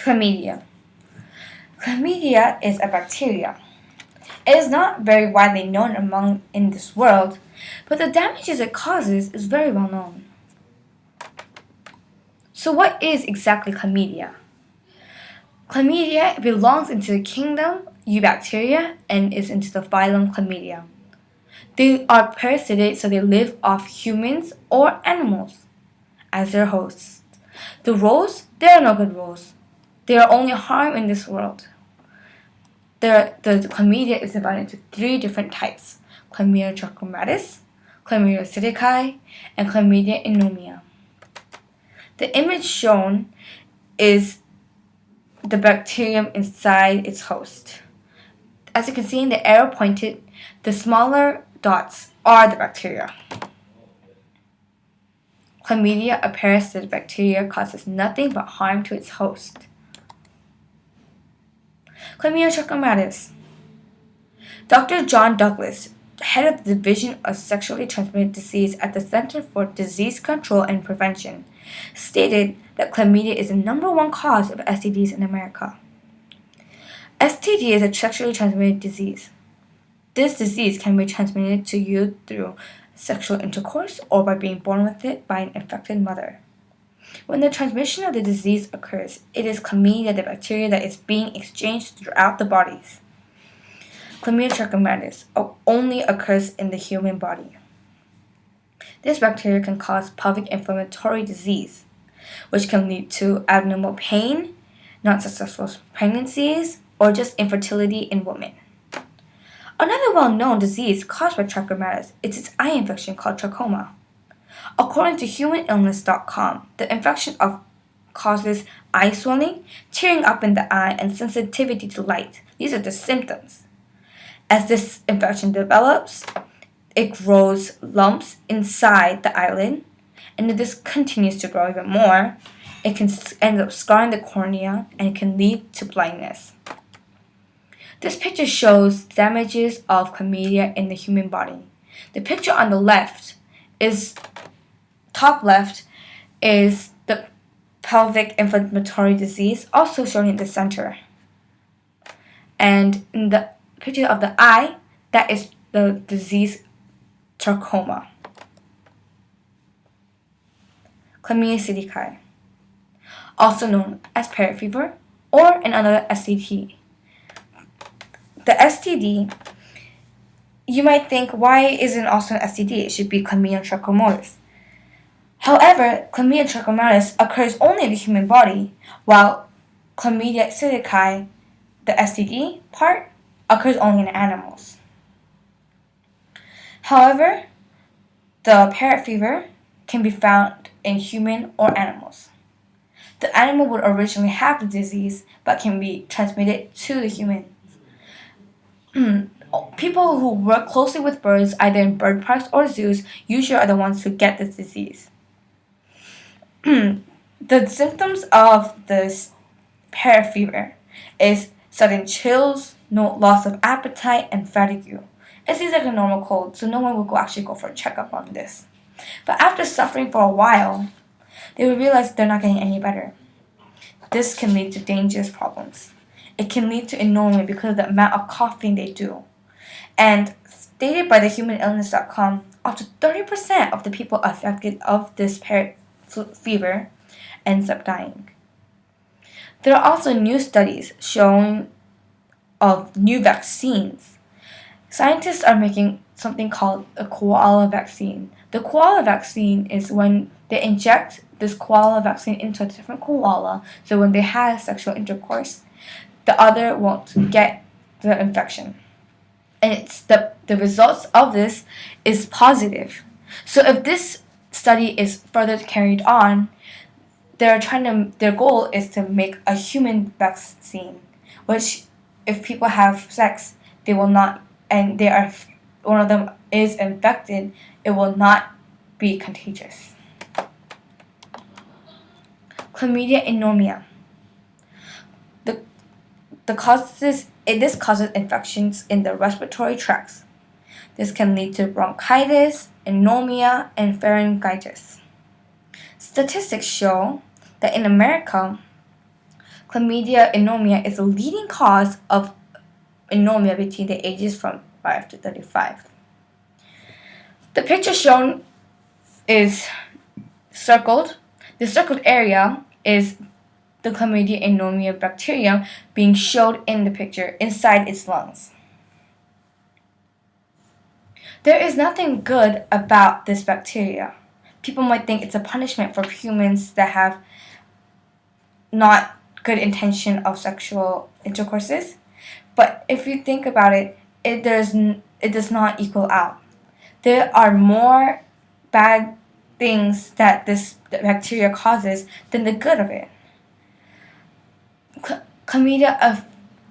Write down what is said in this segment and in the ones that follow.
Chlamydia. Chlamydia is a bacteria. It is not very widely known in this world, but the damages it causes is very well known. So what is exactly chlamydia? Chlamydia belongs into the kingdom Eubacteria and is into the phylum Chlamydia. They are parasitic, so they live off humans or animals as their hosts. The roles, there are no good roles. They are only harm in this world. The chlamydia is divided into 3 different types: Chlamydia trachomatis, Chlamydia psittaci, and Chlamydia pneumoniae. The image shown is the bacterium inside its host. As you can see in the arrow pointed, the smaller dots are the bacteria. Chlamydia, a parasitic bacteria, causes nothing but harm to its host. Chlamydia trachomatis. Dr. John Douglas, head of the Division of Sexually Transmitted Disease at the Center for Disease Control and Prevention, stated that chlamydia is the #1 cause of STDs in America. STD is a sexually transmitted disease. This disease can be transmitted to you through sexual intercourse or by being born with it by an infected mother. When the transmission of the disease occurs, it is chlamydia, the bacteria, that is being exchanged throughout the bodies. Chlamydia trachomatis only occurs in the human body. This bacteria can cause pelvic inflammatory disease, which can lead to abnormal pain, not successful pregnancies, or just infertility in women. Another well-known disease caused by trachomatis is its eye infection called trachoma. According to humanillness.com, the infection causes eye swelling, tearing up in the eye, and sensitivity to light. These are the symptoms. As this infection develops, it grows lumps inside the eyelid, and if this continues to grow even more, it can end up scarring the cornea and it can lead to blindness. This picture shows damages of chlamydia in the human body. The picture on the top left is the pelvic inflammatory disease, also shown in the center. And in the picture of the eye, that is the disease trachoma. Chlamydia psittaci, also known as parrot fever or another STD. The STD, you might think, why isn't also an STD? It should be Chlamydia trachomatis. However, Chlamydia trachomatis occurs only in the human body, while Chlamydia psittaci, the STD part, occurs only in animals. However, the parrot fever can be found in human or animals. The animal would originally have the disease, but can be transmitted to the human. People who work closely with birds, either in bird parks or zoos, usually are the ones who get this disease. The symptoms of this parrot fever is sudden chills, loss of appetite, and fatigue. It seems like a normal cold, so no one will actually go for a checkup on this. But after suffering for a while, they will realize they're not getting any better. This can lead to dangerous problems. It can lead to anomia because of the amount of coughing they do. And stated by the humanillness.com, up to 30% of the people affected of this parrot fever ends up dying. There are also new studies showing of new vaccines. Scientists are making something called a koala vaccine. The koala vaccine is when they inject this koala vaccine into a different koala, so when they have sexual intercourse, the other won't get the infection. And it's the results of this is positive. So if this study is further carried on, their goal is to make a human vaccine, which if people have sex, they will not, and one of them is infected, it will not be contagious. Chlamydia pneumoniae. This causes infections in the respiratory tracts. This can lead to bronchitis, pneumonia, and pharyngitis. Statistics show that in America, Chlamydia pneumoniae is the leading cause of pneumonia between the ages from 5 to 35. The picture shown is circled. The circled area is the Chlamydia pneumoniae bacterium being showed in the picture inside its lungs. There is nothing good about this bacteria. People might think it's a punishment for humans that have not good intention of sexual intercourses, but if you think about it, it does not equal out. There are more bad things that this bacteria causes than the good of it. Chlamydia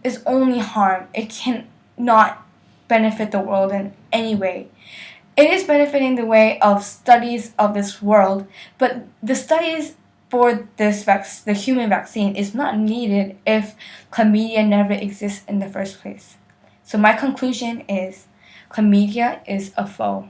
is only harm. It cannot benefit the world in any way. It is benefiting the way of studies of this world, but the studies for the human vaccine is not needed if chlamydia never exists in the first place. So my conclusion is chlamydia is a foe.